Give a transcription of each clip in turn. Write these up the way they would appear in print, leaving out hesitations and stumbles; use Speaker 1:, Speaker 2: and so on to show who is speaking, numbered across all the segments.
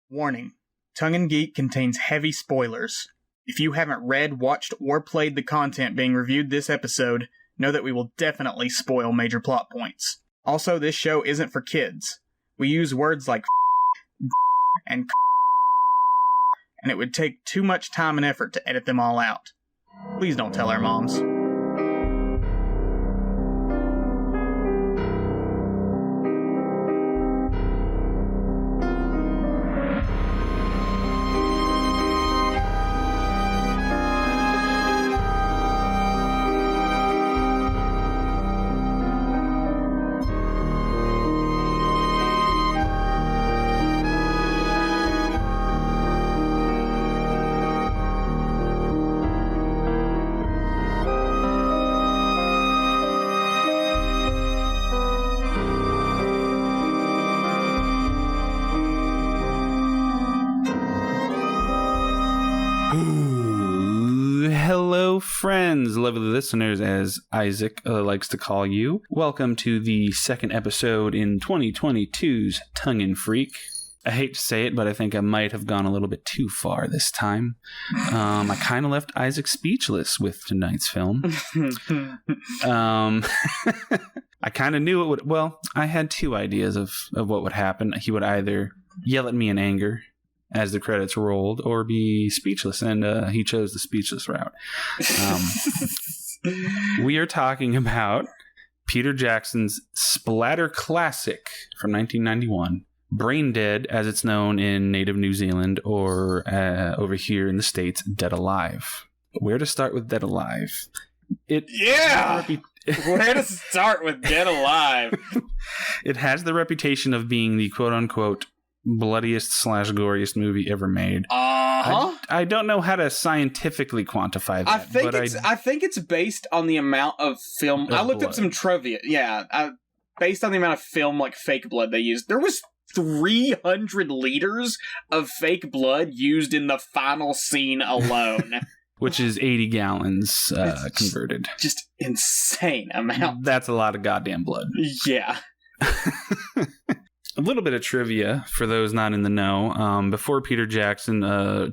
Speaker 1: Warning. Tongue and Geek contains heavy spoilers. If you haven't read, watched, or played the content being reviewed this episode, know that we will definitely spoil major plot points. Also, this show isn't for kids. We use words like and it would take too much time and effort to edit them all out. Please don't tell our moms.
Speaker 2: Hello, friends, lovely listeners, as Isaac likes to call you. Welcome to the second episode in 2022's Tongue and Freak. I hate to say it, but I think I might have gone a little bit too far this time. I kind of left Isaac speechless with tonight's film. I kind of knew it would. Well, I had two ideas of what would happen. He would either yell at me in anger as the credits rolled, or be speechless, and he chose the speechless route. We are talking about Peter Jackson's splatter classic from 1991, Brain Dead, as it's known in native New Zealand, or over here in the States, Dead Alive. Where to start with Dead Alive?
Speaker 3: Where to start with Dead Alive?
Speaker 2: It has the reputation of being the quote-unquote bloodiest / goriest movie ever made. I don't know how to scientifically quantify that.
Speaker 3: I think it's based on the amount of film. I looked up some trivia. Yeah, based on the amount of film, like fake blood they used. There was 300 liters of fake blood used in the final scene alone.
Speaker 2: Which is 80 gallons converted.
Speaker 3: Just insane amount.
Speaker 2: That's a lot of goddamn blood.
Speaker 3: Yeah.
Speaker 2: A little bit of trivia for those not in the know. Before Peter Jackson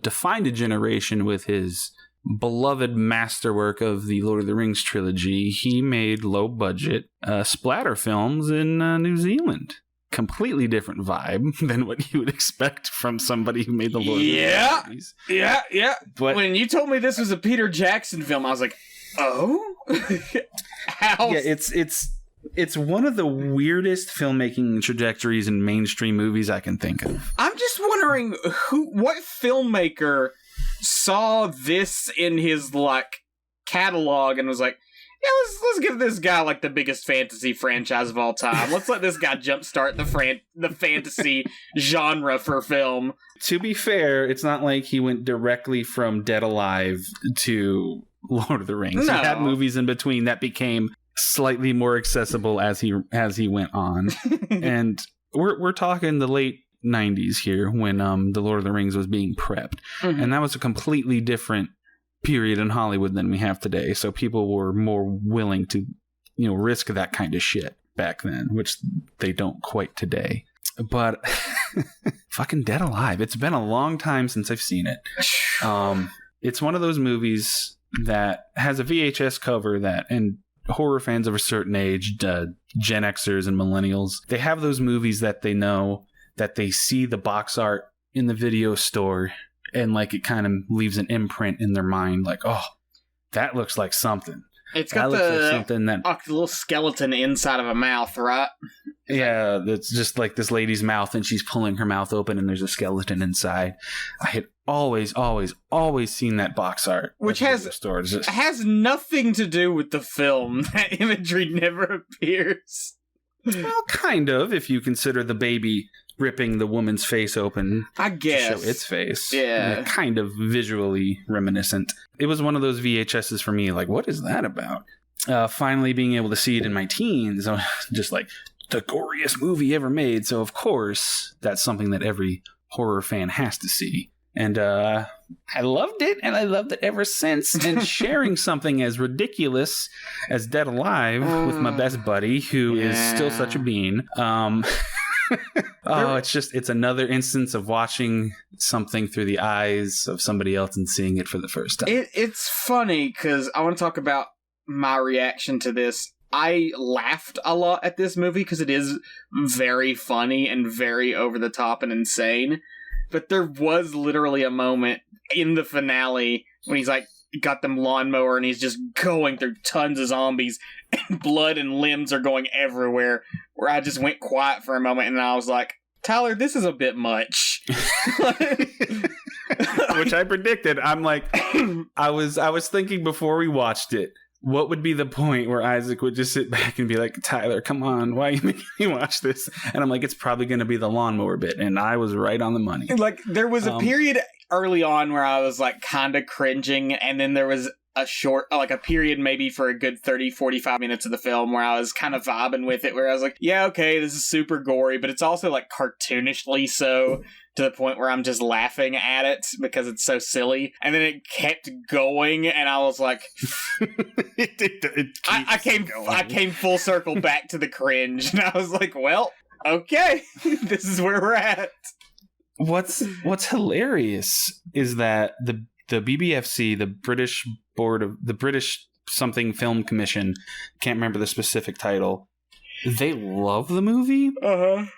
Speaker 2: defined a generation with his beloved masterwork of the Lord of the Rings trilogy, he made low-budget splatter films in New Zealand. Completely different vibe than what you would expect from somebody who made the Lord of the Rings movies.
Speaker 3: Yeah. But when you told me this was a Peter Jackson film, I was like, oh? How?
Speaker 2: Yeah, It's one of the weirdest filmmaking trajectories in mainstream movies I can think of.
Speaker 3: I'm just wondering what filmmaker saw this in his catalog and was like, yeah, let's give this guy the biggest fantasy franchise of all time. Let's let this guy jumpstart the fantasy genre for film.
Speaker 2: To be fair, it's not like he went directly from Dead Alive to Lord of the Rings.
Speaker 3: No.
Speaker 2: He had movies in between that became slightly more accessible as he went on. And we're talking the late 90s here when the Lord of the Rings was being prepped. Mm-hmm. And that was a completely different period in Hollywood than we have today. So people were more willing to, risk that kind of shit back then, which they don't quite today. But fucking Dead Alive. It's been a long time since I've seen it. It's one of those movies that has a VHS cover and horror fans of a certain age, Gen Xers and millennials, they have those movies that they know that they see the box art in the video store and it kind of leaves an imprint in their mind, oh, that looks like something.
Speaker 3: It's got the little skeleton inside of a mouth, right?
Speaker 2: Yeah, it's just like this lady's mouth, and she's pulling her mouth open, and there's a skeleton inside. I had always seen that box art,
Speaker 3: which has nothing to do with the film. That imagery never appears.
Speaker 2: Well, kind of, if you consider the baby ripping the woman's face open,
Speaker 3: I guess,
Speaker 2: to show its face.
Speaker 3: Yeah,
Speaker 2: kind of visually reminiscent. It was one of those VHSs for me. What is that about? Finally being able to see it in my teens, I was just the goriest movie ever made. So of course, that's something that every horror fan has to see. And I loved it, and I loved it ever since. And sharing something as ridiculous as Dead Alive with my best buddy, who is still such a bean. It's another instance of watching something through the eyes of somebody else and seeing it for the first time.
Speaker 3: It's funny because I want to talk about my reaction to this. I laughed a lot at this movie because it is very funny and very over the top and insane. But there was literally a moment in the finale when he's like, got them lawnmower and he's just going through tons of zombies and blood and limbs are going everywhere, where I just went quiet for a moment and I was like, Tyler, this is a bit much.
Speaker 2: Which I predicted. I'm like, I was thinking before we watched it, what would be the point where Isaac would just sit back and be like, Tyler, come on, why are you making me watch this? And I'm like, it's probably going to be the lawnmower bit. And I was right on the money.
Speaker 3: Like, there was a period early on where I was like kind of cringing. And then there was a period maybe for a good 30, 45 minutes of the film where I was kind of vibing with it, where I was like, yeah, okay, this is super gory, but it's also like cartoonishly so, to the point where I'm just laughing at it because it's so silly. And then it kept going, and I was like, I came full circle back to the cringe, and I was like, well, okay, this is where we're at.
Speaker 2: What's hilarious is that the BBFC, the British something film commission, can't remember the specific title, they love the movie.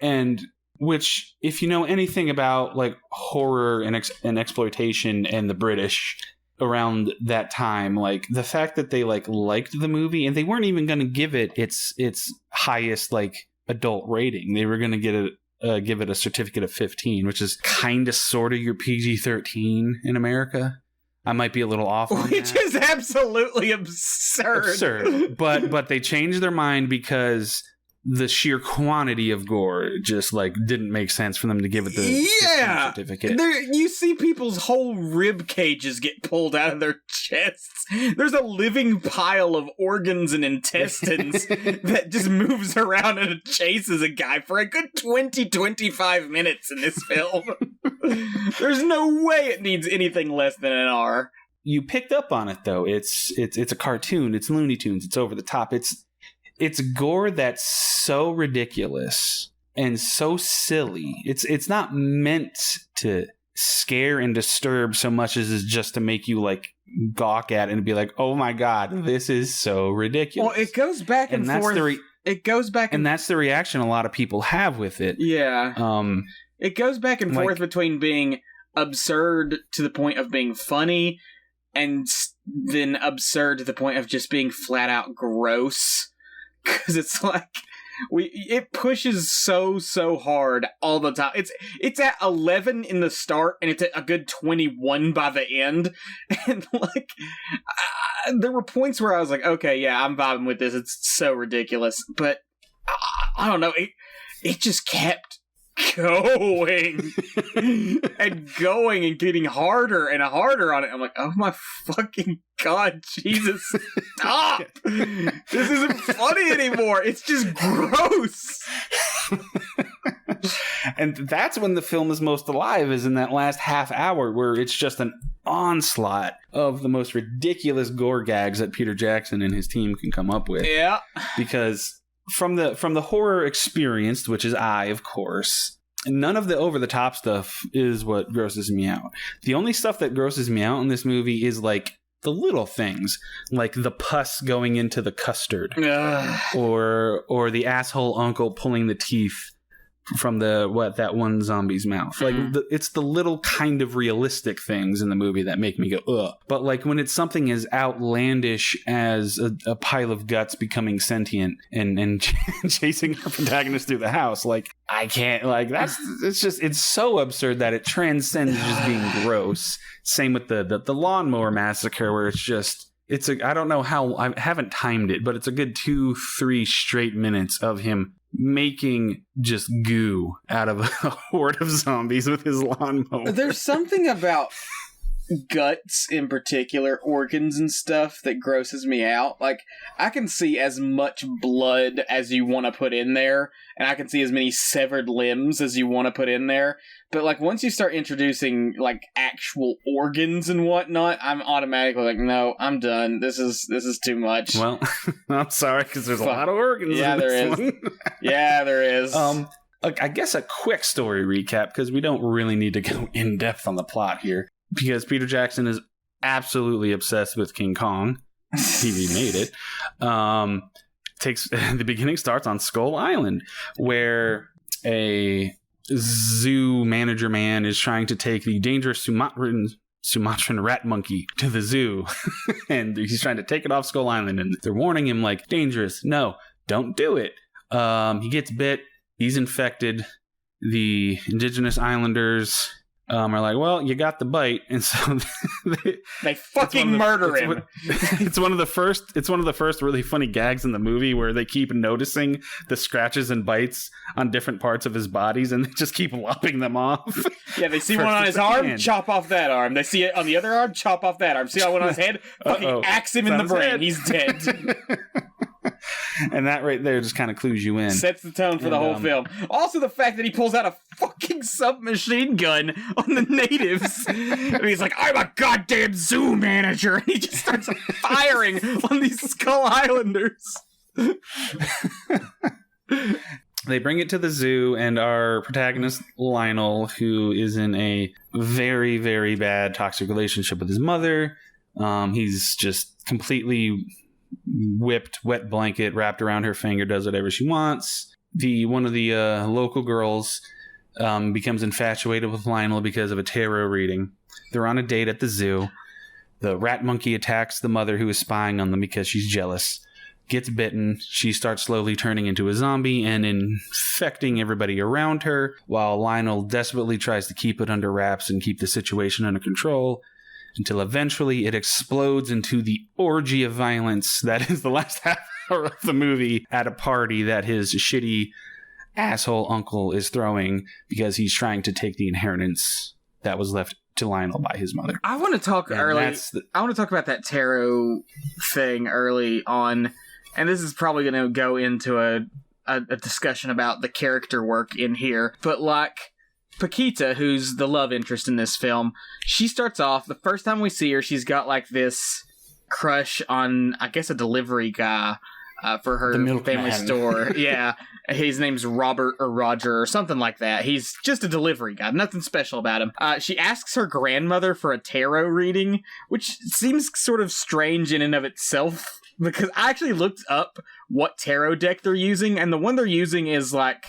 Speaker 2: And which, if you know anything about like horror and exploitation and the British around that time, like the fact that they liked the movie and they weren't even going to give it its highest like adult rating. They were going to give it a certificate of 15, which is kind of sort of your PG-13 in America. I might be a little off on
Speaker 3: Which
Speaker 2: that.
Speaker 3: is absolutely absurd.
Speaker 2: But they changed their mind because the sheer quantity of gore just like didn't make sense for them to give it the certificate.
Speaker 3: You see people's whole rib cages get pulled out of their chests. There's a living pile of organs and intestines that just moves around and chases a guy for a good 20-25 minutes in this film. There's no way it needs anything less than an R.
Speaker 2: You picked up on it though. It's a cartoon. It's Looney Tunes. It's over the top. It's gore that's so ridiculous and so silly. It's not meant to scare and disturb so much as it's just to make you like gawk at it and be like, oh my god, this is so ridiculous.
Speaker 3: Well, it goes back and forth. It goes back
Speaker 2: and that's the reaction a lot of people have with it.
Speaker 3: Yeah. It goes back and forth between being absurd to the point of being funny and then absurd to the point of just being flat out gross. Because it's like it pushes so hard all the time. It's at 11 in the start and it's at a good 21 by the end. And like there were points where I was like, okay, yeah, I'm vibing with this. It's so ridiculous. But I don't know. It just kept going and going and getting harder and harder on it. I'm like, oh my fucking god, Jesus, stop! This isn't funny anymore. It's just gross.
Speaker 2: And that's when the film is most alive, is in that last half hour where it's just an onslaught of the most ridiculous gore gags that Peter Jackson and his team can come up with.
Speaker 3: Yeah,
Speaker 2: because from the horror experienced, which is of course, none of the over-the-top stuff is what grosses me out. The only stuff that grosses me out in this movie is like the little things, like the pus going into the custard, or the asshole uncle pulling the teeth from that one zombie's mouth. Like it's the little kind of realistic things in the movie that make me go ugh. But like when it's something as outlandish as a pile of guts becoming sentient and chasing our protagonist through the house, like I can't, like it's so absurd that it transcends just being gross. Same with the lawnmower massacre, where I don't know how, I haven't timed it, but it's a good 2-3 straight minutes of him making just goo out of a horde of zombies with his lawnmower.
Speaker 3: There's something about guts in particular, organs and stuff, that grosses me out. Like, I can see as much blood as you want to put in there, and I can see as many severed limbs as you want to put in there. But like once you start introducing like actual organs and whatnot, I'm automatically like, no, I'm done. This is too much.
Speaker 2: Well, I'm sorry, because there's a lot of organs.
Speaker 3: Yeah,
Speaker 2: in
Speaker 3: there
Speaker 2: this
Speaker 3: is.
Speaker 2: One.
Speaker 3: Yeah, there is.
Speaker 2: I guess a quick story recap, because we don't really need to go in depth on the plot here, because Peter Jackson is absolutely obsessed with King Kong. He remade it. The beginning starts on Skull Island, where a zoo manager man is trying to take the dangerous Sumatran rat monkey to the zoo. And he's trying to take it off Skull Island, and they're warning him, like, dangerous, no, don't do it. He gets bit, he's infected. The indigenous islanders are like, well, you got the bite, and so
Speaker 3: they fucking murder him.
Speaker 2: It's one of the first really funny gags in the movie, where they keep noticing the scratches and bites on different parts of his bodies, and they just keep lopping them off.
Speaker 3: Yeah, they see one on his arm, chop off that arm. They see it on the other arm, chop off that arm. See one on his head, fucking axe him in the brain. He's dead.
Speaker 2: And that right there just kind of clues you in.
Speaker 3: Sets the tone for the whole film. Also, the fact that he pulls out a fucking submachine gun on the natives. And he's like, I'm a goddamn zoo manager. And he just starts firing on these Skull Islanders.
Speaker 2: They bring it to the zoo, and our protagonist, Lionel, who is in a very, very bad toxic relationship with his mother. He's just completely whipped, wet blanket wrapped around her finger, does whatever she wants. One of the local girls becomes infatuated with Lionel because of a tarot reading. They're on a date at the zoo. The rat monkey attacks the mother who is spying on them because she's jealous. Gets bitten. She starts slowly turning into a zombie and infecting everybody around her, while Lionel desperately tries to keep it under wraps and keep the situation under control, until eventually it explodes into the orgy of violence that is the last half hour of the movie at a party that his shitty asshole uncle is throwing because he's trying to take the inheritance that was left to Lionel by his mother.
Speaker 3: I want to talk I want to talk about that tarot thing early on, and this is probably going to go into a discussion about the character work in here, but like Paquita, who's the love interest in this film, she starts off, the first time we see her, she's got like this crush on, I guess, a delivery guy for her family store. Yeah. His name's Robert or Roger or something like that. He's just a delivery guy. Nothing special about him. She asks her grandmother for a tarot reading, which seems sort of strange in and of itself, because I actually looked up what tarot deck they're using, and the one they're using is like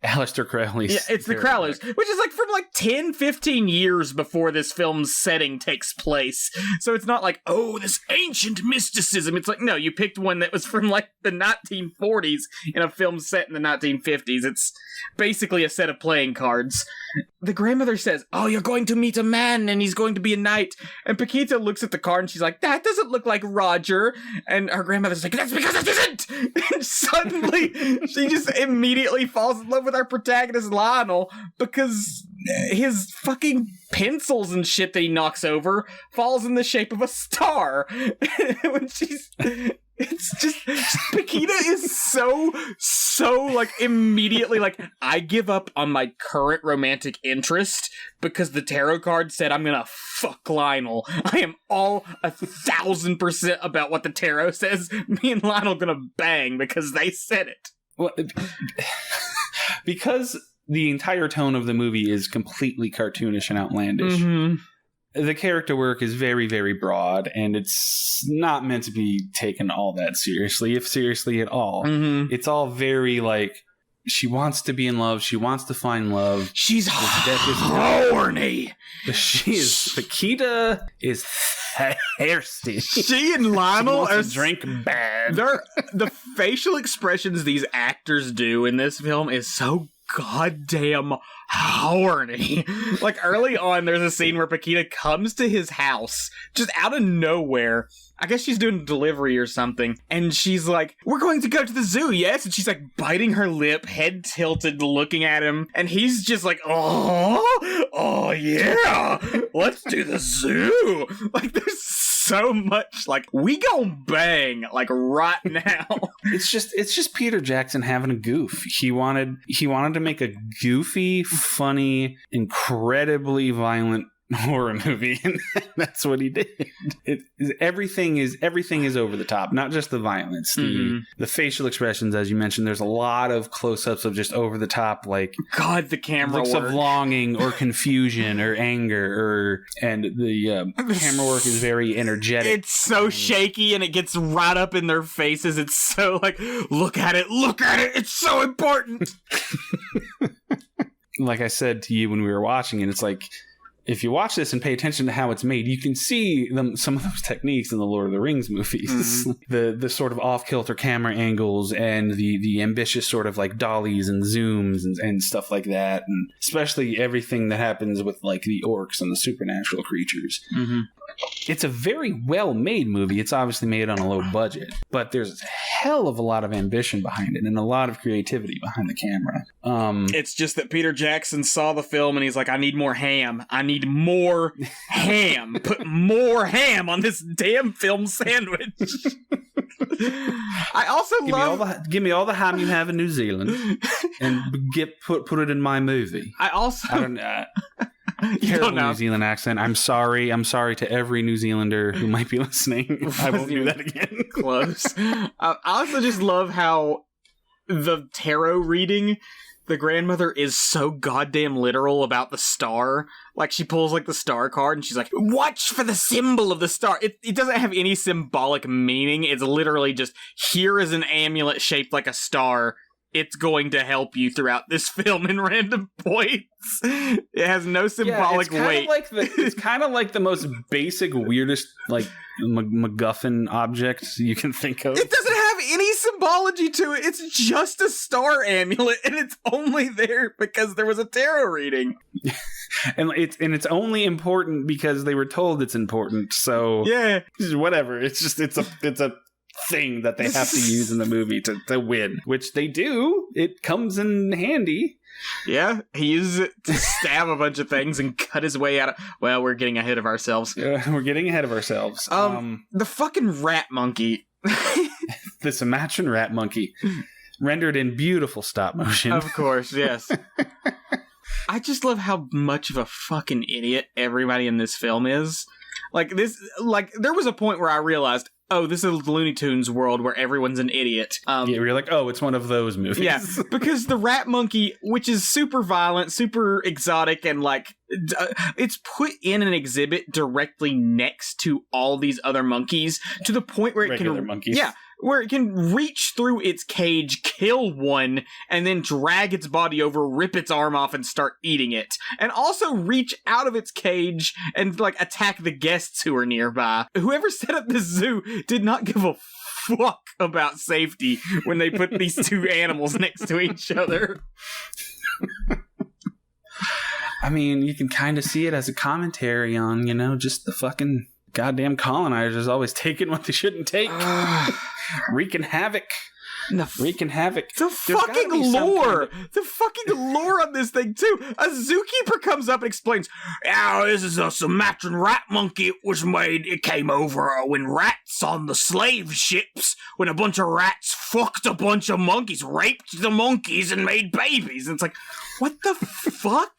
Speaker 2: Aleister Crowley's.
Speaker 3: Yeah, it's the Crowley's, which is like from like 10, 15 years before this film's setting takes place. So it's not like, oh, this ancient mysticism. It's like, no, you picked one that was from like the 1940s in a film set in the 1950s. It's basically a set of playing cards. The grandmother says, oh, you're going to meet a man and he's going to be a knight. And Paquita looks at the card and she's like, that doesn't look like Roger. And her grandmother's like, that's because it isn't. And suddenly she just immediately falls in love with our protagonist Lionel because his fucking pencils and shit that he knocks over falls in the shape of a star. When it's just Paquita is so like immediately like, I give up on my current romantic interest because the tarot card said I'm gonna fuck Lionel. I am all 1,000% about what the tarot says. Me and Lionel gonna bang because they said it.
Speaker 2: Well, because the entire tone of the movie is completely cartoonish and outlandish. Mm-hmm. The character work is very, very broad, and it's not meant to be taken all that seriously, if seriously at all. Mm-hmm. It's all very, like, she wants to be in love, she wants to find love.
Speaker 3: She's horny!
Speaker 2: Paquita is thirsty.
Speaker 3: She and Lionel are
Speaker 2: drink bad.
Speaker 3: The facial expressions these actors do in this film is so goddamn horny. Like early on, there's a scene where Paquita comes to his house just out of nowhere. I guess she's doing delivery or something, and she's like, we're going to go to the zoo, yes? And she's like biting her lip, head tilted, looking at him, and he's just like, oh yeah, let's do the zoo. Like, there's so much, like, we gon' bang, like, right now.
Speaker 2: It's just Peter Jackson having a goof. He wanted to make a goofy, funny, incredibly violent horror movie, and that's what he did. Everything is over the top, not just the violence, the facial expressions, as you mentioned. There's a lot of close-ups of just over the top, like
Speaker 1: God, the camera
Speaker 2: looks
Speaker 1: work
Speaker 2: of longing or confusion or anger, and the camera work is very energetic.
Speaker 1: It's so shaky, and it gets right up in their faces. It's so like, look at it, it's so important.
Speaker 2: Like I said to you when we were watching it, it's like, if you watch this and pay attention to how it's made, you can see some of those techniques in the Lord of the Rings movies. The sort of off-kilter camera angles and the ambitious sort of like dollies and zooms and stuff like that. And especially everything that happens with like the orcs and the supernatural creatures. It's a very well-made movie. It's obviously made on a low budget, but there's a hell of a lot of ambition behind it and a lot of creativity behind the camera.
Speaker 1: It's just that Peter Jackson saw the film and he's like, I need more ham. I need more ham. Put more ham on this damn film sandwich. I also
Speaker 2: give me all the ham you have in New Zealand and put it in my movie. I don't know. Terrible New Zealand accent. I'm sorry to every New Zealander who might be listening. I won't do that again.
Speaker 1: Close. I also just love how the tarot reading, the grandmother is so goddamn literal about the star. Like, she pulls like the star card and she's like, watch for the symbol of the star. It doesn't have any symbolic meaning. It's literally just, here is an amulet shaped like a star. It's going to help you throughout this film in random points. It has no symbolic weight.
Speaker 2: It's kind of like the most basic, weirdest, like, MacGuffin object you can think of.
Speaker 1: It doesn't have any symbology to it. It's just a star amulet, and it's only there because there was a tarot reading.
Speaker 2: and it's only important because they were told it's important. So
Speaker 1: yeah,
Speaker 2: whatever. It's a thing that they have to use in the movie to win, which they do. It comes in handy.
Speaker 1: Yeah, he uses it to stab a bunch of things and cut his way out of... Well, we're getting ahead of ourselves.
Speaker 2: We're getting ahead of ourselves.
Speaker 1: The fucking rat monkey.
Speaker 2: The Sumatran rat monkey, rendered in beautiful stop motion.
Speaker 1: Of course, yes. I just love how much of a fucking idiot everybody in this film is. There was a point where I realized, oh, this is a Looney Tunes world where everyone's an idiot.
Speaker 2: You're like, oh, it's one of those movies.
Speaker 1: Yeah, because the rat monkey, which is super violent, super exotic, and it's put in an exhibit directly next to all these other monkeys to the point where
Speaker 2: monkeys.
Speaker 1: Yeah, where it can reach through its cage, kill one, and then drag its body over, rip its arm off, and start eating it. And also reach out of its cage and, attack the guests who are nearby. Whoever set up this zoo did not give a fuck about safety when they put these two animals next to each other.
Speaker 2: I mean, you can kind of see it as a commentary on, just the fucking goddamn colonizers always taking what they shouldn't take. Wreaking havoc. Wreaking havoc.
Speaker 1: The fucking lore! The fucking lore on this thing, too! A zookeeper comes up and explains, this is a Sumatran rat monkey. It came over when rats on the slave ships, when a bunch of rats fucked a bunch of monkeys, raped the monkeys, and made babies. And it's like, what the fuck?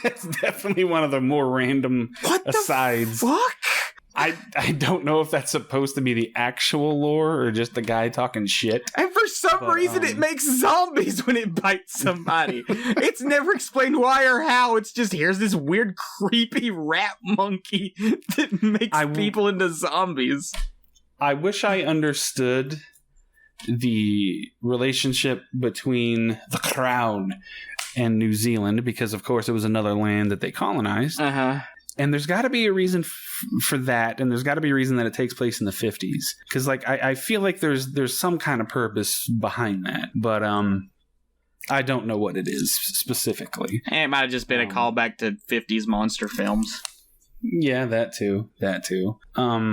Speaker 2: That's definitely one of the more random asides.
Speaker 1: What the fuck?
Speaker 2: I don't know if that's supposed to be the actual lore or just the guy talking shit.
Speaker 1: And for some reason it makes zombies when it bites somebody. It's never explained why or how. It's just, here's this weird creepy rat monkey that makes people into zombies.
Speaker 2: I wish I understood the relationship between the Crown and New Zealand, because of course it was another land that they colonized. And there's got to be a reason for that, and there's got to be a reason that it takes place in the 50s. Because, I feel like there's some kind of purpose behind that, but I don't know what it is specifically.
Speaker 1: It might have just been a callback to 50s monster films.
Speaker 2: Yeah, that too.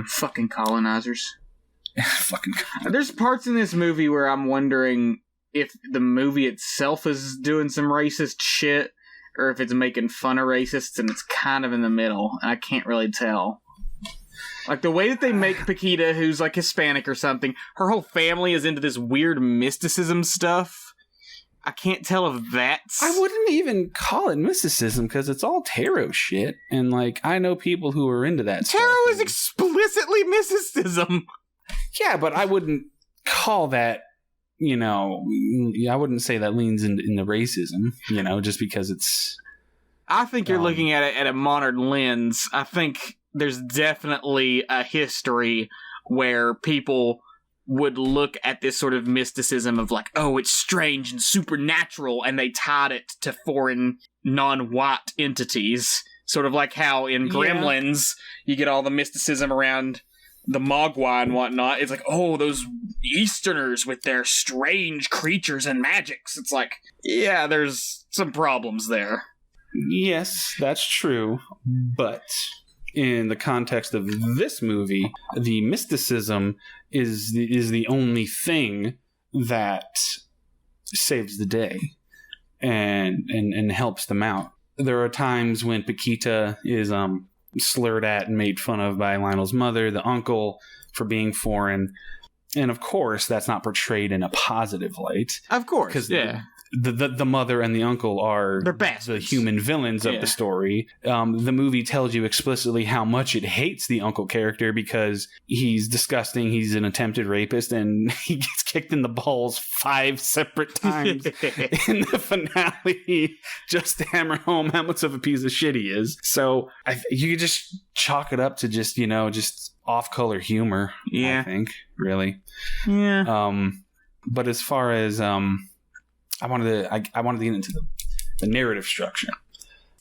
Speaker 1: Fucking colonizers. There's parts in this movie where I'm wondering if the movie itself is doing some racist shit, or if it's making fun of racists, and it's kind of in the middle, and I can't really tell. The way that they make Paquita, who's Hispanic or something, her whole family is into this weird mysticism stuff.
Speaker 3: I can't tell if that's...
Speaker 2: I wouldn't even call it mysticism because it's all tarot shit. And, like, I know people who are into that
Speaker 3: Tarot
Speaker 2: stuff.
Speaker 3: is explicitly mysticism.
Speaker 2: Yeah, but I wouldn't call that, you know, I wouldn't say that leans into racism, you know, just because it's...
Speaker 3: I think you're looking at it at a modern lens. I think there's definitely a history where people would look at this sort of mysticism of like, oh, it's strange and supernatural, and they tied it to foreign, non-white entities. Sort of like how in Gremlins, you get all the mysticism around the Mogwai and whatnot. It's like, oh, those Easterners with their strange creatures and magics. It's like, yeah, there's some problems there.
Speaker 2: Yes, that's true, but in the context of this movie, the mysticism is the only thing that saves the day and helps them out. There are times when Paquita is slurred at and made fun of by Lionel's mother, the uncle, for being foreign, and of course that's not portrayed in a positive light.
Speaker 3: Of course,
Speaker 2: because
Speaker 3: yeah.
Speaker 2: The mother and the uncle are the human villains of the story. The movie tells you explicitly how much it hates the uncle character because he's disgusting, he's an attempted rapist, and he gets kicked in the balls 5 separate times in the finale just to hammer home how much of a piece of shit he is. So you could just chalk it up to just, you know, just off-color humor, I think, really.
Speaker 3: Yeah.
Speaker 2: But as far as... I wanted to get into the narrative structure.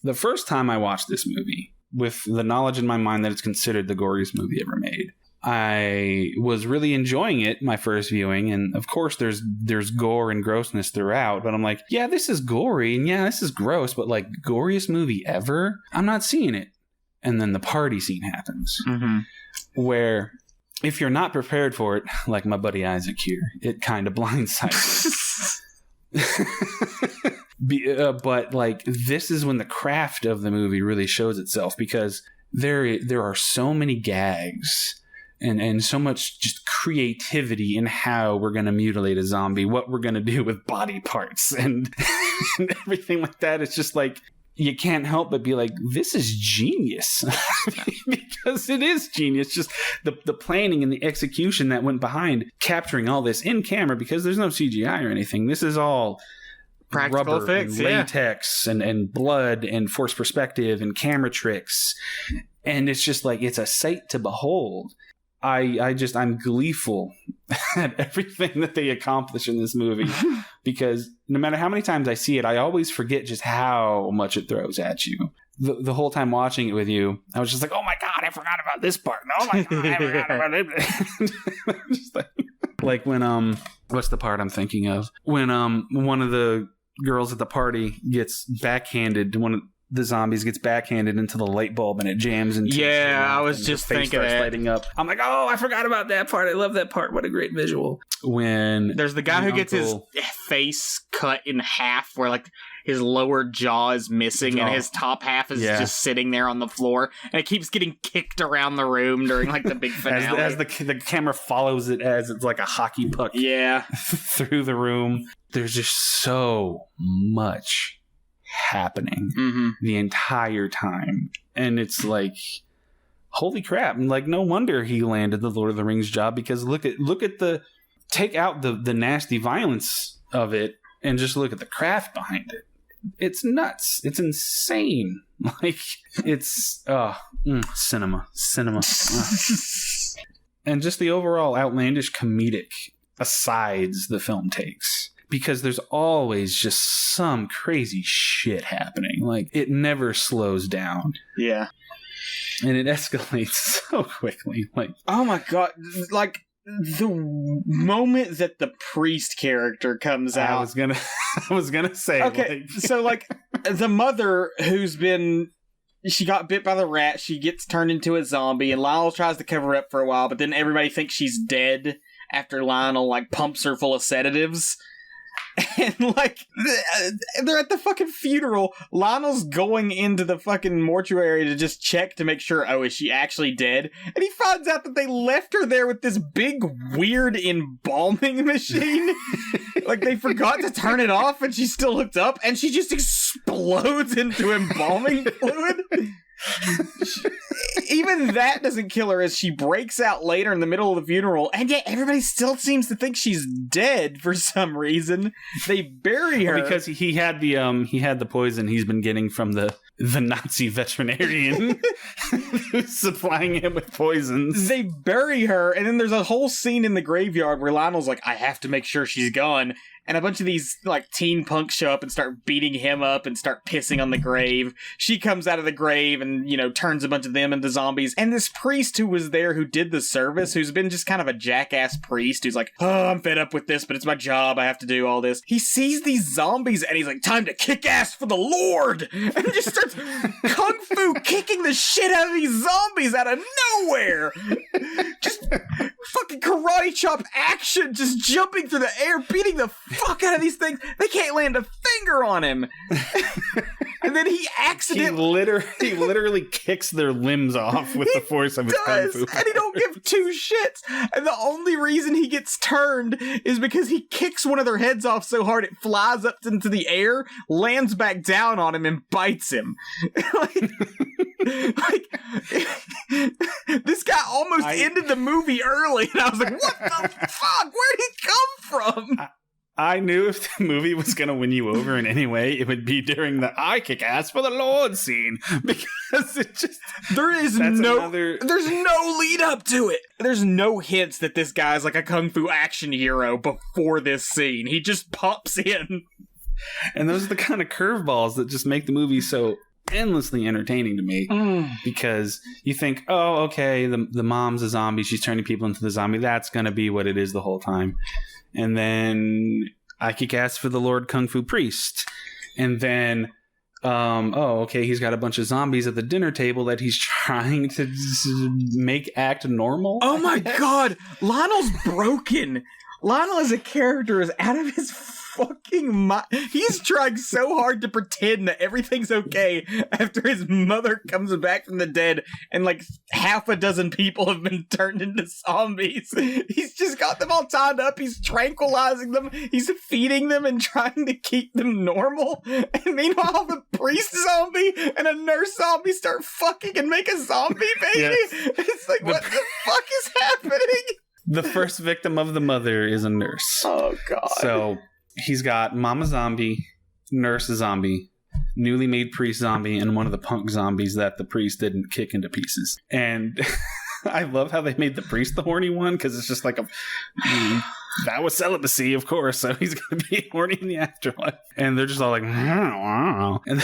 Speaker 2: The first time I watched this movie, with the knowledge in my mind that it's considered the goriest movie ever made, I was really enjoying it my first viewing, and of course there's gore and grossness throughout, but I'm like, yeah, this is gory, and yeah, this is gross, but like, goriest movie ever? I'm not seeing it. And then the party scene happens, where if you're not prepared for it, like my buddy Isaac here, it kind of blindsides but like, this is when the craft of the movie really shows itself, because there are so many gags and so much just creativity in how we're going to mutilate a zombie, what we're going to do with body parts and everything like that. It's just like, you can't help but be like, this is genius. Because it is genius. Just the planning and the execution that went behind capturing all this in camera, because there's no CGI or anything. This is all
Speaker 3: practical
Speaker 2: rubber
Speaker 3: effects,
Speaker 2: and latex and blood and forced perspective and camera tricks. And it's just like, it's a sight to behold. I'm gleeful at everything that they accomplish in this movie, because no matter how many times I see it, I always forget just how much it throws at you. The whole time watching it with you, I was just like, oh my God, I forgot about this part. Oh my God, I forgot about it. Just like when, what's the part I'm thinking of? When one of the girls at the party gets backhanded, one of the zombies gets backhanded into the light bulb and it jams into
Speaker 3: I was just thinking that.
Speaker 2: Lighting up. I'm like, oh, I forgot about that part. I love that part. What a great visual. When
Speaker 3: there's the guy who gets his face cut in half, where like his lower jaw is missing and his top half is just sitting there on the floor, and it keeps getting kicked around the room during like the big finale.
Speaker 2: as the camera follows it as it's like a hockey puck through the room. There's just so much happening the entire time, and it's like, holy crap. And like, no wonder he landed the Lord of the Rings job, because look at the take out the nasty violence of it and just look at the craft behind it. It's nuts. It's insane. Like, it's cinema. And just the overall outlandish comedic asides the film takes, because there's always just some crazy shit happening. Like, it never slows down.
Speaker 3: Yeah.
Speaker 2: And it escalates so quickly. Like,
Speaker 3: oh my God. Like, the moment that the priest character comes out.
Speaker 2: I was gonna say.
Speaker 3: Okay, so like, the mother she got bit by the rat, she gets turned into a zombie, and Lionel tries to cover it up for a while, but then everybody thinks she's dead after Lionel like pumps her full of sedatives. And, like, they're at the fucking funeral. Lionel's going into the fucking mortuary to just check to make sure, oh, is she actually dead? And he finds out that they left her there with this big, weird embalming machine. Like, they forgot to turn it off, and she still looked up, and she just explodes into embalming fluid. Even that doesn't kill her, as she breaks out later in the middle of the funeral, and yet everybody still seems to think she's dead for some reason. They bury her
Speaker 2: because he had the poison he's been getting from the Nazi veterinarian who's supplying him with poisons.
Speaker 3: They bury her, and then there's a whole scene in the graveyard where Lionel's like, I have to make sure she's gone. And a bunch of these, like, teen punks show up and start beating him up and start pissing on the grave. She comes out of the grave and, turns a bunch of them into zombies. And this priest who was there who did the service, who's been just kind of a jackass priest, who's like, oh, I'm fed up with this, but it's my job, I have to do all this. He sees these zombies and he's like, time to kick ass for the Lord! And he just starts kung fu kicking the shit out of these zombies out of nowhere! Just fucking karate chop action, just jumping through the air, beating the fuck out of these things. They can't land a finger on him. And then he accidentally...
Speaker 2: He literally kicks their limbs off with the force of his kung fu.
Speaker 3: And he don't give two shits. And the only reason he gets turned is because he kicks one of their heads off so hard it flies up into the air, lands back down on him, and bites him. This guy almost ended the movie early, and I was like, what the fuck? Where'd he come from?
Speaker 2: I knew if the movie was going to win you over in any way, it would be during the I kick ass for the Lord scene. Because it just... There's no
Speaker 3: lead up to it. There's no hints that this guy's like a kung fu action hero before this scene. He just pops in.
Speaker 2: And those are the kind of curveballs that just make the movie so endlessly entertaining to me. Because you think, oh, okay, the mom's a zombie. She's turning people into the zombie. That's going to be what it is the whole time. And then I kick ass for the Lord Kung Fu Priest. And then, okay, he's got a bunch of zombies at the dinner table that he's trying to make act normal.
Speaker 3: Oh my god! Lionel's broken! Lionel as a character is out of his fucking mind. He's trying so hard to pretend that everything's okay after his mother comes back from the dead and like half a dozen people have been turned into zombies. He's just got them all tied up. He's tranquilizing them. He's feeding them and trying to keep them normal. And meanwhile, the priest zombie and a nurse zombie start fucking and make a zombie baby. Yes. It's like, what the fuck is happening?
Speaker 2: The first victim of the mother is a nurse.
Speaker 3: Oh, God.
Speaker 2: So he's got mama zombie, nurse zombie, newly made priest zombie, and one of the punk zombies that the priest didn't kick into pieces. And I love how they made the priest the horny one, because it's just like that was celibacy, of course, so he's going to be horny in the afterlife. And they're just all like, wow. And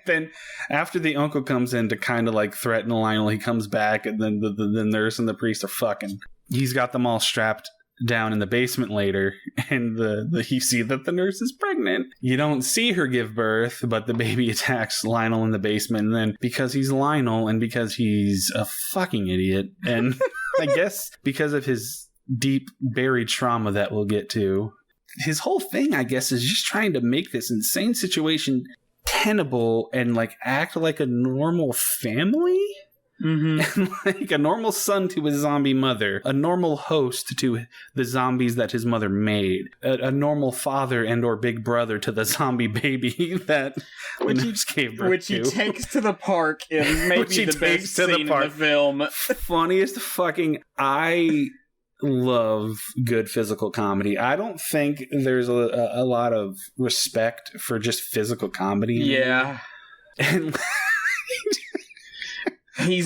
Speaker 2: then after the uncle comes in to kind of like threaten Lionel, he comes back, and then the nurse and the priest are fucking. He's got them all strapped down in the basement later, and you see that the nurse is pregnant. You don't see her give birth, but the baby attacks Lionel in the basement, and then because he's Lionel and because he's a fucking idiot, and I guess because of his deep buried trauma that we'll get to, his whole thing, I guess, is just trying to make this insane situation tenable and like act like a normal family. Mm-hmm. And like a normal son to his zombie mother, a normal host to the zombies that his mother made, a normal father and or big brother to the zombie baby that gave birth
Speaker 3: which he takes to the park in maybe the best scene in the film.
Speaker 2: Funniest fucking... I love good physical comedy. I don't think there's a lot of respect for just physical comedy.
Speaker 3: Yeah.
Speaker 2: And...
Speaker 3: He's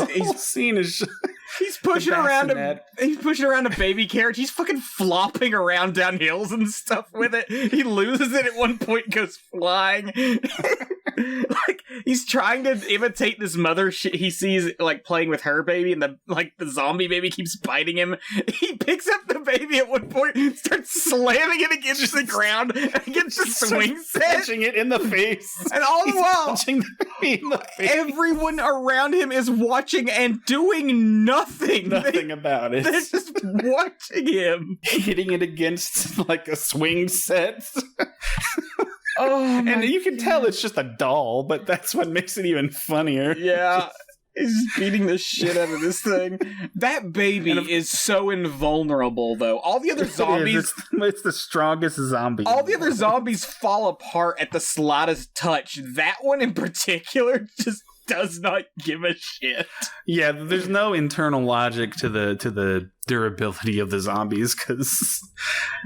Speaker 3: pushing around a baby carriage. He's fucking flopping around down hills and stuff with it. He loses it at one point, goes flying. Like, he's trying to imitate this mother he sees, like, playing with her baby, and the zombie baby keeps biting him. He picks up the baby at one point, starts slamming it against the ground, against the swing set.
Speaker 2: Punching it in the face.
Speaker 3: And all the while,
Speaker 2: punching the baby in the face.
Speaker 3: Everyone around him is watching and doing nothing.
Speaker 2: Nothing about it.
Speaker 3: They're just watching him.
Speaker 2: Hitting it against, like, a swing set.
Speaker 3: And
Speaker 2: you can tell it's just a doll, but that's what makes it even funnier.
Speaker 3: Yeah. He's just beating the shit out of this thing. That baby is so invulnerable, though. All the other zombies...
Speaker 2: It's the strongest zombie.
Speaker 3: All the other zombies fall apart at the slightest touch. That one in particular just does not give a shit.
Speaker 2: Yeah, there's no internal logic to the durability of the zombies, because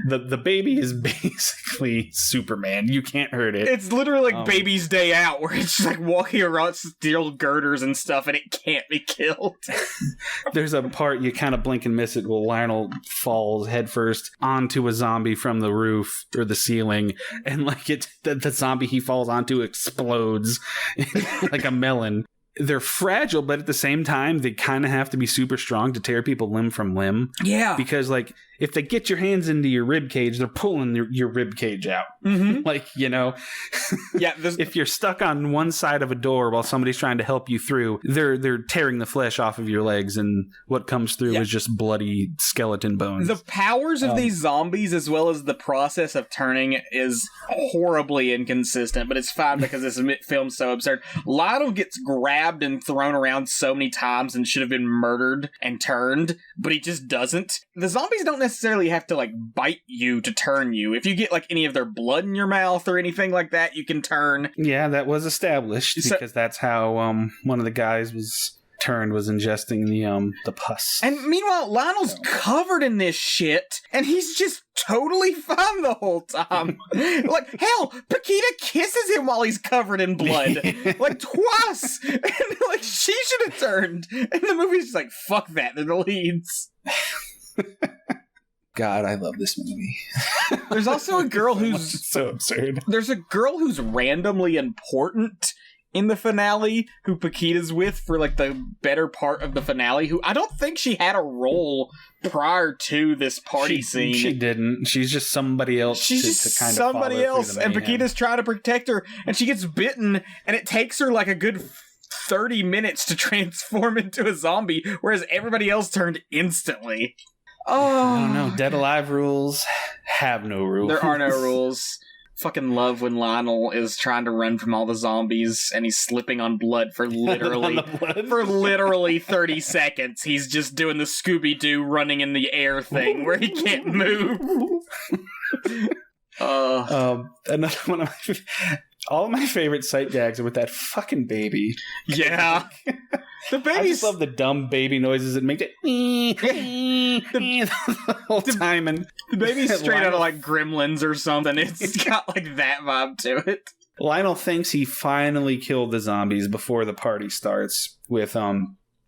Speaker 2: the baby is basically Superman. You can't hurt it.
Speaker 3: It's literally like Baby's Day Out, where it's just like walking around steel girders and stuff, and it can't be killed.
Speaker 2: There's a part you kind of blink and miss it where Lionel falls headfirst onto a zombie from the roof or the ceiling, and like the zombie he falls onto explodes like a melon. They're fragile, but at the same time, they kind of have to be super strong to tear people limb from limb.
Speaker 3: Yeah.
Speaker 2: Because, like, if they get your hands into your rib cage, they're pulling your rib cage out.
Speaker 3: Mm-hmm.
Speaker 2: Like, you know.
Speaker 3: Yeah.
Speaker 2: If you're stuck on one side of a door while somebody's trying to help you through, they're tearing the flesh off of your legs, and what comes through is just bloody skeleton bones.
Speaker 3: The powers of these zombies, as well as the process of turning, is horribly inconsistent, but it's fine because this film's so absurd. Lionel gets grabbed and thrown around so many times and should have been murdered and turned, but he just doesn't. The zombies don't necessarily have to, like, bite you to turn you. If you get, like, any of their blood in your mouth or anything like that, you can turn.
Speaker 2: Yeah, that was established because that's how one of the guys was ingesting the pus.
Speaker 3: And meanwhile, Lionel's covered in this shit, and he's just totally fine the whole time. Like, hell, Paquita kisses him while he's covered in blood. Like, twice! And, like, she should have turned. And the movie's just like, fuck that, they're the leads.
Speaker 2: God, I love this movie.
Speaker 3: There's also a girl who's...
Speaker 2: so absurd.
Speaker 3: There's a girl who's randomly important in the finale, who Paquita's with for, like, the better part of the finale, who I don't think she had a role prior to this party scene.
Speaker 2: She didn't. She's just somebody else.
Speaker 3: She's just kind of somebody else, and Paquita's trying to protect her, and she gets bitten, and it takes her, like, a good 30 minutes to transform into a zombie, whereas everybody else turned instantly. Oh,
Speaker 2: I don't know. Dead Alive rules have no rules.
Speaker 3: There are no rules. Fucking love when Lionel is trying to run from all the zombies and he's slipping on blood for literally 30 seconds. He's just doing the Scooby-Doo running in the air thing where he can't move.
Speaker 2: Another one of all of my favorite sight gags are with that fucking baby.
Speaker 3: Yeah. The baby's...
Speaker 2: I just love the dumb baby noises that make it the whole time. And
Speaker 3: the baby's straight out of, like, Gremlins or something. It's got, like, that vibe to it.
Speaker 2: Lionel thinks he finally killed the zombies before the party starts with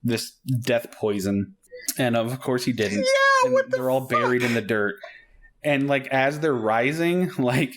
Speaker 2: this death poison. And of course he didn't.
Speaker 3: Yeah,
Speaker 2: and they're all buried in the dirt. And, like, as they're rising, like,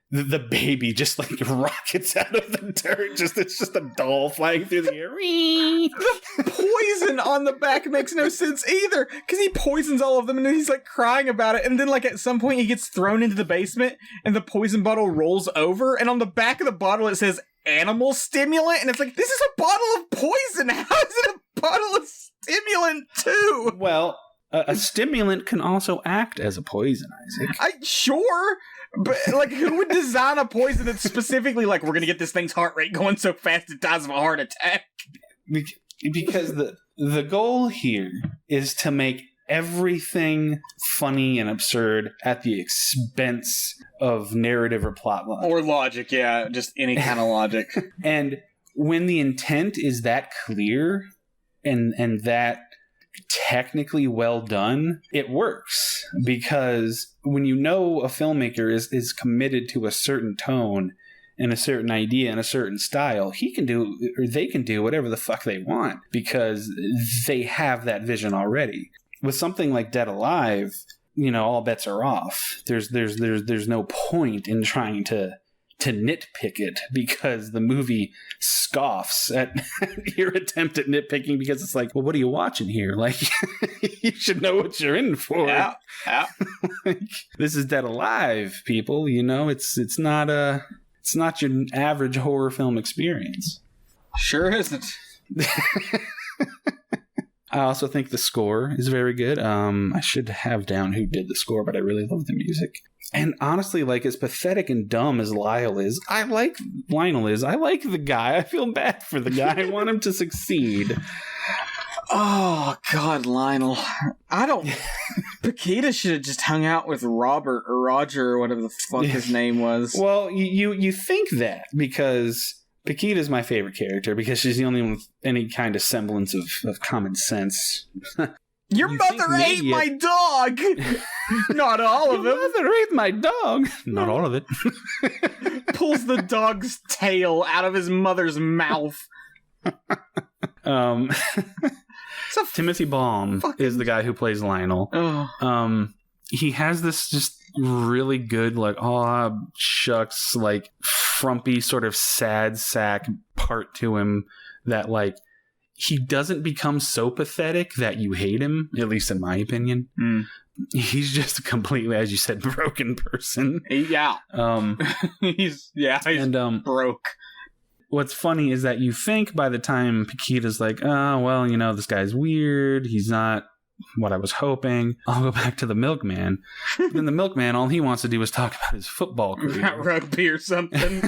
Speaker 2: the baby just, like, rockets out of the dirt. It's just a doll flying through the air.
Speaker 3: The poison on the back makes no sense either, because he poisons all of them, and then he's, like, crying about it, and then, like, at some point he gets thrown into the basement, and the poison bottle rolls over, and on the back of the bottle it says animal stimulant, and it's like, this is a bottle of poison! How is it a bottle of stimulant, too?
Speaker 2: Well, a stimulant can also act as a poison, Isaac.
Speaker 3: Sure, but, like, who would design a poison that's specifically like, we're gonna get this thing's heart rate going so fast it dies of a heart attack?
Speaker 2: Because the goal here is to make everything funny and absurd at the expense of narrative or plot logic.
Speaker 3: Or logic, yeah, just any kind of logic.
Speaker 2: And when the intent is that clear and that technically well done, it works. Because when you know a filmmaker is committed to a certain tone and a certain idea and a certain style, they can do whatever the fuck they want because they have that vision already. With something like Dead Alive, all bets are off. There's no point in trying to to nitpick it because the movie scoffs at your attempt at nitpicking because it's like, well, what are you watching here? Like, you should know what you're in for.
Speaker 3: Yeah.
Speaker 2: Like, this is Dead Alive, people. You know, it's not your average horror film experience.
Speaker 3: Sure isn't.
Speaker 2: I also think the score is very good. I should have down who did the score, but I really love the music. And honestly, like, as pathetic and dumb as Lionel is, I like the guy. I feel bad for the guy. I want him to succeed.
Speaker 3: Oh, God, Lionel. Paquita should have just hung out with Robert or Roger or whatever the fuck his name was.
Speaker 2: Well, you think that because Paquita's my favorite character because she's the only one with any kind of semblance of common sense.
Speaker 3: Your mother ate my dog! Not all of it.
Speaker 2: Your mother ate my dog! Not all of it.
Speaker 3: Pulls the dog's tail out of his mother's mouth.
Speaker 2: Timothy Baum is the guy who plays Lionel.
Speaker 3: Oh.
Speaker 2: He has this just really good, like, oh, shucks, like, frumpy sort of sad sack part to him that, like, he doesn't become so pathetic that you hate him, at least in my opinion. He's just a completely, as you said, broken person.
Speaker 3: Yeah. He's broke.
Speaker 2: What's funny is that you think by the time Paquita's like, oh, well, you know, this guy's weird. He's not what I was hoping. I'll go back to the milkman. Then the milkman, all he wants to do is talk about his football career.
Speaker 3: Not rugby or something.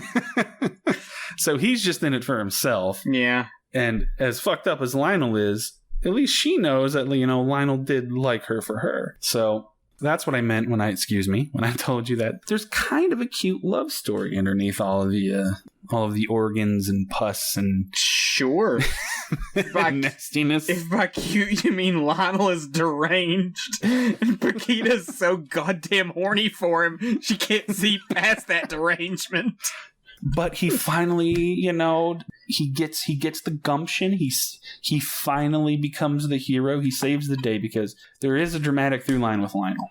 Speaker 2: So he's just in it for himself.
Speaker 3: Yeah.
Speaker 2: And as fucked up as Lionel is, at least she knows that, you know, Lionel did like her for her. So that's what I meant when I told you that there's kind of a cute love story underneath all of the organs and pus and
Speaker 3: sure
Speaker 2: and nastiness.
Speaker 3: If by cute you mean Lionel is deranged and Paquita's so goddamn horny for him, she can't see past that derangement.
Speaker 2: But he finally, you know, he gets the gumption. He finally becomes the hero. He saves the day because there is a dramatic through line with Lionel.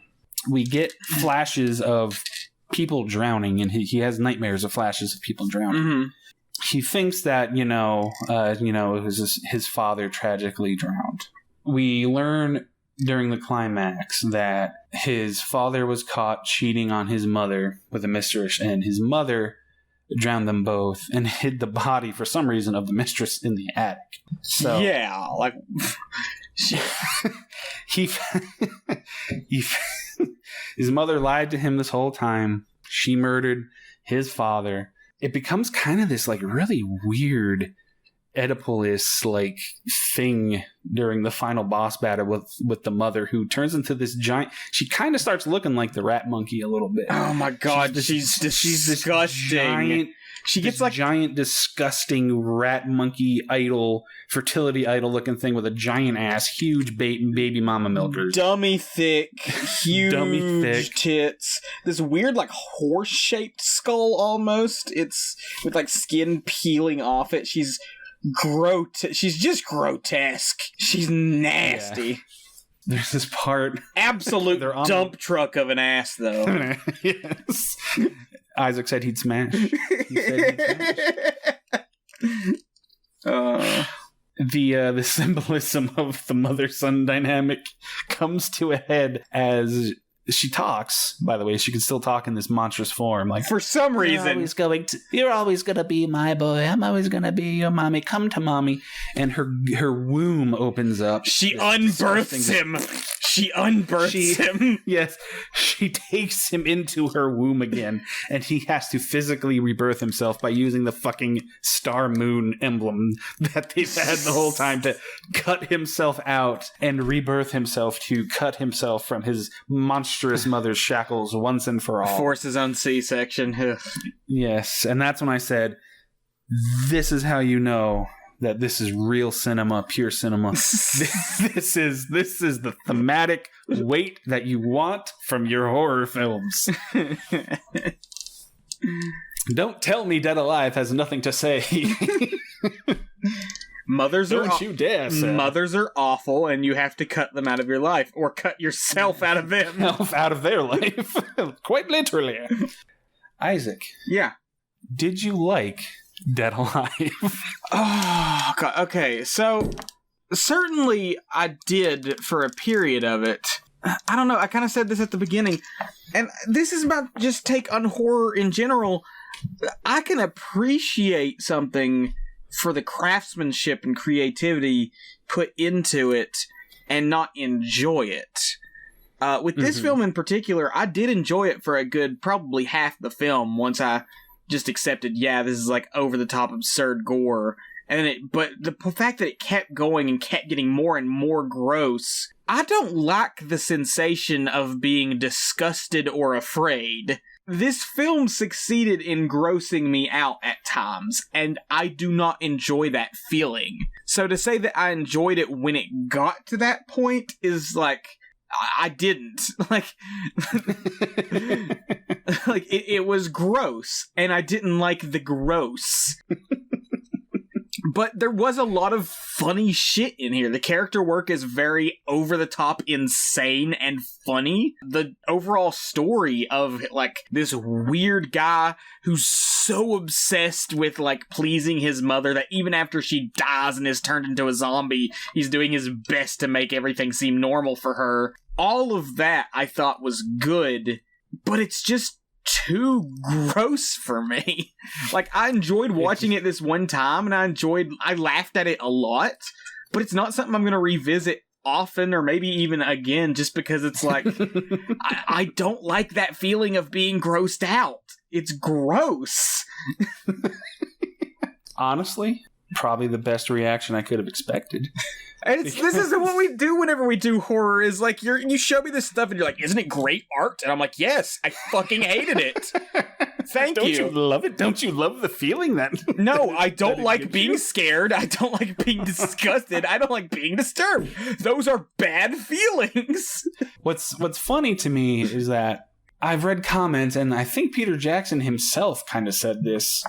Speaker 2: We get flashes of people drowning, and he has nightmares of flashes of people drowning.
Speaker 3: Mm-hmm.
Speaker 2: He thinks that, it was his father tragically drowned. We learn during the climax that his father was caught cheating on his mother with a mistress, and his mother drowned them both and hid the body for some reason of the mistress in the attic. So
Speaker 3: yeah, like
Speaker 2: his mother lied to him this whole time. She murdered his father. It becomes kind of this like really weird Oedipus like thing during the final boss battle with the mother, who turns into this giant. She kind of starts looking like the rat monkey a little bit.
Speaker 3: Oh my god, she's disgusting. She gets like
Speaker 2: giant, disgusting rat monkey idol, fertility idol looking thing with a giant ass, huge baby mama milkers,
Speaker 3: dummy thick, huge tits. This weird like horse shaped skull almost. It's with like skin peeling off it. She's just grotesque. She's nasty.
Speaker 2: Yeah. There's this part.
Speaker 3: Absolute dump truck of an ass, though.
Speaker 2: Yes. Isaac said he'd smash. The symbolism of the mother-son dynamic comes to a head as she talks. By the way, she can still talk in this monstrous form. Like,
Speaker 3: for some reason,
Speaker 2: you're always gonna be my boy. I'm always gonna be your mommy. Come to mommy. And her womb opens up.
Speaker 3: She unbirths him. She unbirths him.
Speaker 2: Yes, she takes him into her womb again, and he has to physically rebirth himself by using the fucking star moon emblem that they've had the whole time to cut himself out and rebirth himself to cut himself from his monstrous mother's shackles once and for all.
Speaker 3: Force his own C-section.
Speaker 2: Yes, and that's when I said, this is how you know that this is real cinema, pure cinema. This is the thematic weight that you want from your horror films. Don't tell me Dead Alive has nothing to say.
Speaker 3: Mothers
Speaker 2: you dare, sir.
Speaker 3: Mothers are awful, and you have to cut them out of your life, or cut yourself out of them.
Speaker 2: Out of their life. Quite literally. Isaac.
Speaker 3: Yeah.
Speaker 2: did you like Dead Alive?
Speaker 1: Oh, God. Okay, so certainly I did for a period of it. I don't know, I kind of said this at the beginning, and this is about just take on horror in general. I can appreciate something for the craftsmanship and creativity put into it and not enjoy it. With this film in particular, I did enjoy it for a good probably half the film once I just accepted, yeah, this is like over-the-top absurd gore. But the fact that it kept going and kept getting more and more gross, I don't like the sensation of being disgusted or afraid. This film succeeded in grossing me out at times, and I do not enjoy that feeling. So to say that I enjoyed it when it got to that point is like, I didn't. Like, it was gross, and I didn't like the gross. But there was a lot of funny shit in here. The character work is very over-the-top, insane, and funny. The overall story of, like, this weird guy who's so obsessed with, like, pleasing his mother that even after she dies and is turned into a zombie, he's doing his best to make everything seem normal for her. All of that I thought was good, but it's just too gross for me. Like, I enjoyed watching it this one time, and I laughed at it a lot, but it's not something I'm going to revisit often, or maybe even again, just because it's like, I don't like that feeling of being grossed out. It's gross.
Speaker 2: Honestly, probably the best reaction I could have expected.
Speaker 1: And this is what we do whenever we do horror, is like, you show me this stuff and you're like, isn't it great art? And I'm like, yes, I fucking hated it. Thank you.
Speaker 2: Don't you love it? Don't you love the feeling that...
Speaker 1: No, I don't like being scared. I don't like being disgusted. I don't like being disturbed. Those are bad feelings.
Speaker 2: What's funny to me is that I've read comments, and I think Peter Jackson himself kind of said this,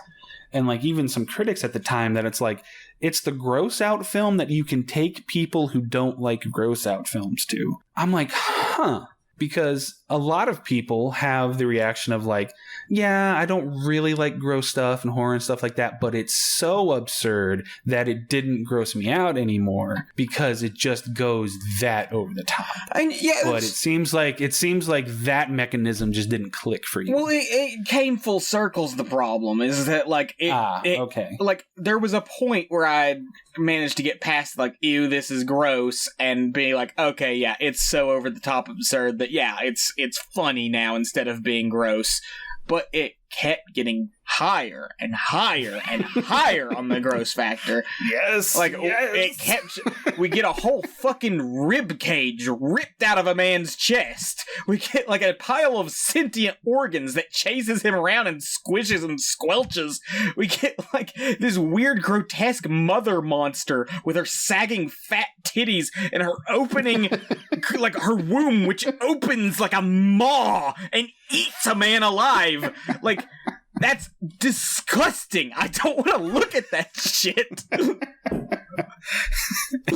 Speaker 2: and like even some critics at the time, that it's like, it's the gross out film that you can take people who don't like gross out films to. I'm like, huh. Because a lot of people have the reaction of like, yeah, I don't really like gross stuff and horror and stuff like that, but it's so absurd that it didn't gross me out anymore because it just goes that over the top.
Speaker 1: And yeah,
Speaker 2: but it seems like that mechanism just didn't click for you.
Speaker 1: Well, it came full circles. The problem is that like
Speaker 2: okay,
Speaker 1: like there was a point where I managed to get past like, ew, this is gross, and be like, okay, yeah, it's so over the top absurd that yeah, it's funny now instead of being gross. But it kept getting higher and higher and higher on the gross factor.
Speaker 2: Yes.
Speaker 1: Like, yes. It kept... We get a whole fucking rib cage ripped out of a man's chest. We get, like, a pile of sentient organs that chases him around and squishes and squelches. We get, like, this weird, grotesque mother monster with her sagging fat titties and her opening, like, her womb, which opens like a maw and eats a man alive. Like... That's disgusting. I don't want to look at that shit.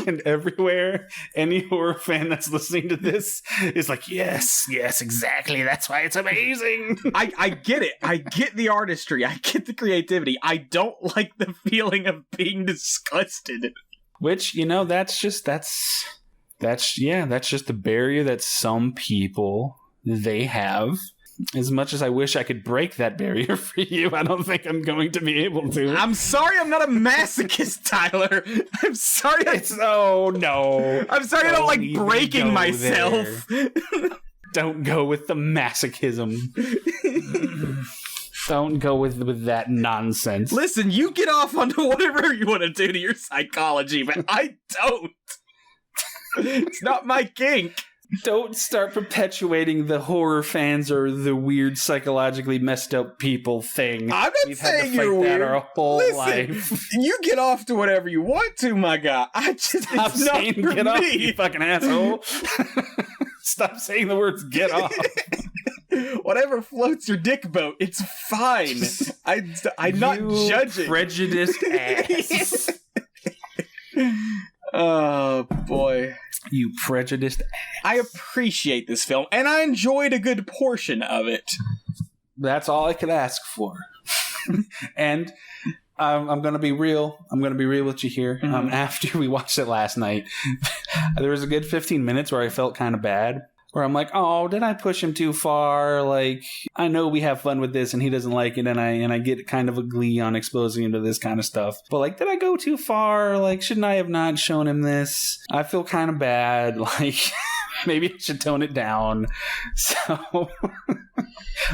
Speaker 2: And everywhere, any horror fan that's listening to this is like, yes, exactly. That's why it's amazing.
Speaker 1: I get it. I get the artistry. I get the creativity. I don't like the feeling of being disgusted.
Speaker 2: Which, you know, that's just the barrier that some people, they have. As much as I wish I could break that barrier for you, I don't think I'm going to be able to.
Speaker 1: I'm sorry I'm not a masochist, Tyler. I'm sorry.
Speaker 2: Oh, no.
Speaker 1: I'm sorry I don't like breaking myself.
Speaker 2: Don't go with the masochism. Don't go with that nonsense.
Speaker 1: Listen, you get off onto whatever you want to do to your psychology, but I don't. It's not my kink.
Speaker 2: Don't start perpetuating the horror fans or the weird psychologically messed up people thing.
Speaker 1: I'm not saying you're weird.
Speaker 2: Our whole life.
Speaker 1: You get off to whatever you want to, my guy.
Speaker 2: Stop saying get off, you fucking asshole. Stop saying the words get off.
Speaker 1: Whatever floats your dick boat, it's fine. I'm not judging.
Speaker 2: Prejudiced ass.
Speaker 1: Oh, boy.
Speaker 2: You prejudiced ass.
Speaker 1: I appreciate this film, and I enjoyed a good portion of it.
Speaker 2: That's all I could ask for. And I'm going to be real. I'm going to be real with you here.
Speaker 3: Mm-hmm.
Speaker 2: After we watched it last night, there was a good 15 minutes where I felt kind of bad. Where I'm like, oh, did I push him too far? Like, I know we have fun with this and he doesn't like it, and I get kind of a glee on exposing him to this kind of stuff. But like, did I go too far? Like, shouldn't I have not shown him this? I feel kind of bad. Like, maybe I should tone it down. So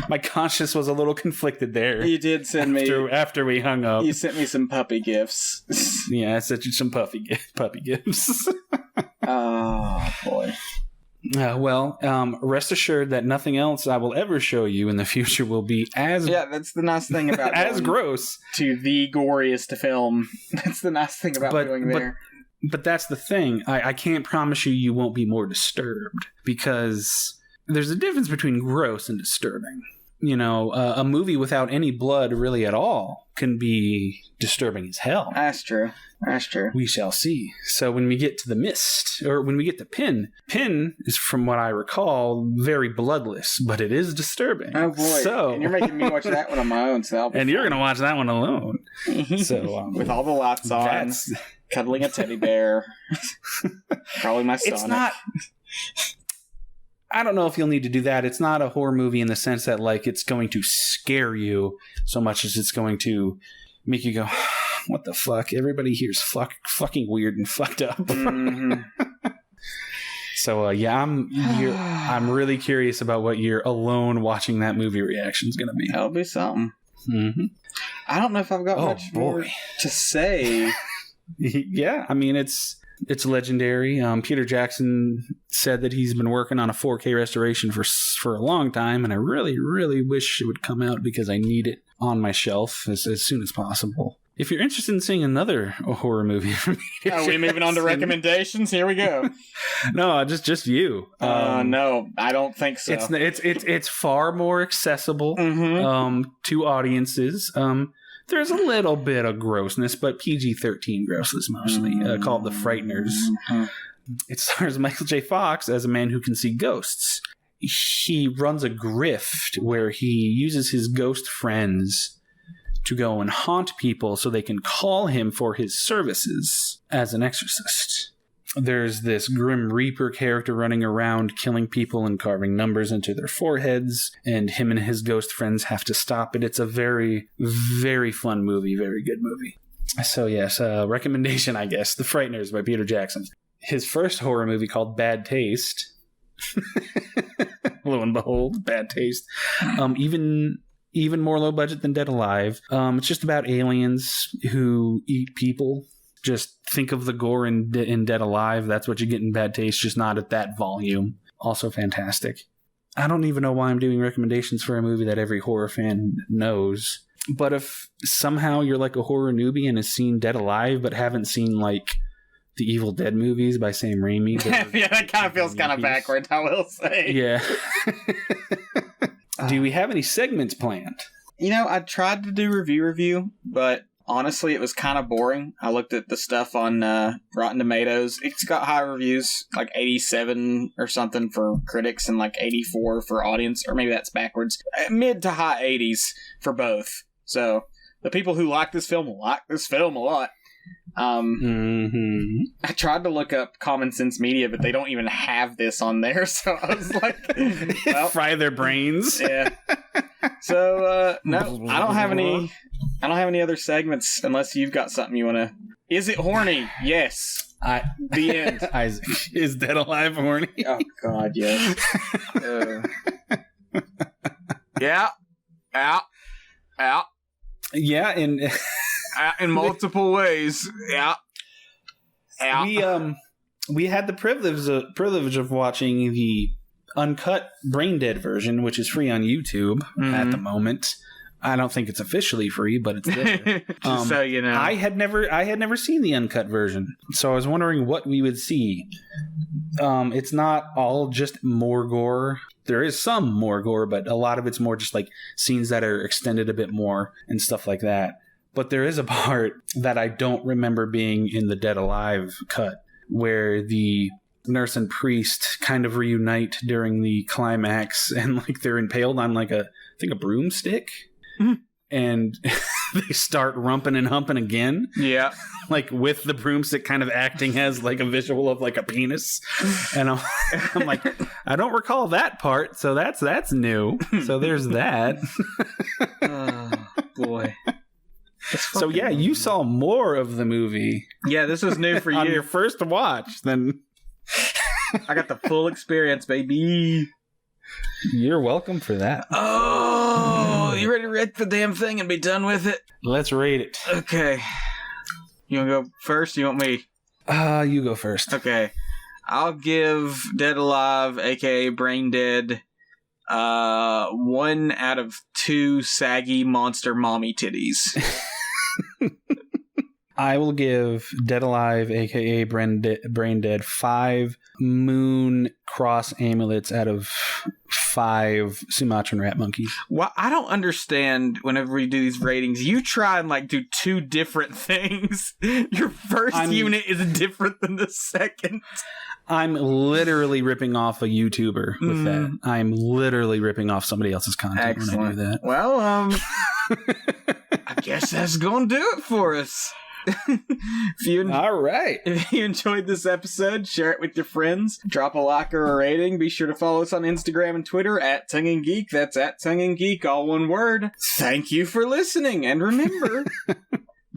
Speaker 2: my conscience was a little conflicted there.
Speaker 3: You did send me
Speaker 2: after we hung up.
Speaker 3: You sent me some puppy gifts.
Speaker 2: Yeah, I sent you some puppy gifts.
Speaker 3: Oh boy.
Speaker 2: Rest assured that nothing else I will ever show you in the future will be as
Speaker 3: that's the nice thing about
Speaker 2: as gross
Speaker 3: to the goriest film. That's the nice thing about doing there.
Speaker 2: But that's the thing. I can't promise you won't be more disturbed, because there's a difference between gross and disturbing. You know, a movie without any blood really at all can be disturbing as hell.
Speaker 3: That's true.
Speaker 2: We shall see. So when we get to The Mist, or when we get to Pin is, from what I recall, very bloodless, but it is disturbing.
Speaker 3: Oh boy! And you're making me watch that one on my own, so
Speaker 2: and you're gonna watch that one alone. So
Speaker 3: with all the lights on, cuddling a teddy bear, probably my stomach.
Speaker 2: It's not. I don't know if you'll need to do that. It's not a horror movie in the sense that, like, it's going to scare you so much as it's going to make you go, what the fuck? Everybody here's fucking weird and fucked up. Mm-hmm. So, I'm really curious about what your alone watching that movie reaction is going to be.
Speaker 3: That'll be something.
Speaker 2: Mm-hmm.
Speaker 3: I don't know if I've got much more to say.
Speaker 2: Yeah, I mean, it's legendary. Peter Jackson said that he's been working on a 4K restoration for a long time, and I really, really wish it would come out because I need it on my shelf as soon as possible. If you're interested in seeing another horror movie from Peter
Speaker 3: Are we moving on to recommendations? Here we go.
Speaker 2: No, just you.
Speaker 3: No, I don't think so.
Speaker 2: It's far more accessible to audiences. There's a little bit of grossness, but PG-13 grossness mostly, called The Frighteners. Mm-hmm. It stars Michael J. Fox as a man who can see ghosts. He runs a grift where he uses his ghost friends to go and haunt people so they can call him for his services as an exorcist. There's this Grim Reaper character running around killing people and carving numbers into their foreheads, and him and his ghost friends have to stop it. It's a very, very fun movie, very good movie. So yes, recommendation, I guess, The Frighteners by Peter Jackson. His first horror movie called Bad Taste. Lo and behold, Bad Taste. Even more low budget than Dead Alive. It's just about aliens who eat people. Just think of the gore in Dead Alive. That's what you get in Bad Taste, just not at that volume. Also fantastic. I don't even know why I'm doing recommendations for a movie that every horror fan knows. But if somehow you're like a horror newbie and has seen Dead Alive but haven't seen like the Evil Dead movies by Sam Raimi.
Speaker 3: Yeah, that kind of feels kind of backwards, I will say.
Speaker 2: Yeah. Do we have any segments planned?
Speaker 3: You know, I tried to do review, but honestly, it was kind of boring. I looked at the stuff on Rotten Tomatoes. It's got high reviews, like 87 or something for critics and like 84 for audience, or maybe that's backwards. Mid to high 80s for both. So the people who like this film a lot. I tried to look up Common Sense Media, but they don't even have this on there. So I was like, well,
Speaker 2: fry their brains.
Speaker 3: Yeah. So no, I don't have any other segments unless you've got something you want to. Is it horny? Yes. The end.
Speaker 2: Isaac, is Dead Alive horny?
Speaker 3: Oh God, yes. Yeah. Out.
Speaker 2: Yeah,
Speaker 3: in multiple ways. Yeah.
Speaker 2: We had the privilege of watching the uncut Brain Dead version, which is free on YouTube at the moment. I don't think it's officially free, but it's there.
Speaker 3: Just so you know,
Speaker 2: I had never seen the uncut version, so I was wondering what we would see. It's not all just more gore. There is some more gore, but a lot of it's more just like scenes that are extended a bit more and stuff like that. But there is a part that I don't remember being in the Dead Alive cut, where the nurse and priest kind of reunite during the climax, and like they're impaled on like a broomstick. and they start rumping and humping again.
Speaker 3: Yeah.
Speaker 2: Like with the broomstick kind of acting as like a visual of like a penis. And I'm like, I don't recall that part, so that's new. So there's that.
Speaker 3: Oh, boy.
Speaker 2: So yeah, you saw more of the movie.
Speaker 3: Yeah, this was new for you.
Speaker 2: On your first watch, then
Speaker 3: I got the full experience, baby.
Speaker 2: You're welcome for that.
Speaker 3: Oh, you ready to rate the damn thing and be done with it?
Speaker 2: Let's rate it.
Speaker 3: Okay. You want to go first? Or you want me?
Speaker 2: You go first.
Speaker 3: Okay. I'll give Dead Alive, aka Brain Dead, 1 out of 2 saggy monster mommy titties.
Speaker 2: I will give Dead Alive, aka Brain Dead, 5 moon cross amulets out of 5 Sumatran rat monkeys.
Speaker 3: Well, I don't understand whenever we do these ratings. You try and like do 2 different things. Your first unit is different than the second.
Speaker 2: I'm literally ripping off a YouTuber with that. I'm literally ripping off somebody else's content.
Speaker 3: Excellent.
Speaker 2: When I do that.
Speaker 3: Well, I guess that's going to do it for us.
Speaker 2: All right.
Speaker 3: If you enjoyed this episode, share it with your friends. Drop a like or a rating. Be sure to follow us on Instagram and Twitter at Tongue and Geek. That's at Tongue and Geek, all one word. Thank you for listening, and remember,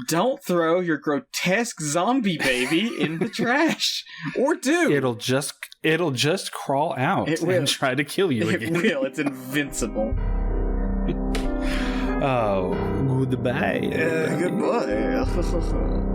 Speaker 3: don't throw your grotesque zombie baby in the trash, or do.
Speaker 2: It'll just crawl out and try to kill you again.
Speaker 3: It will. It's invincible.
Speaker 2: Oh, goodbye.
Speaker 3: Goodbye.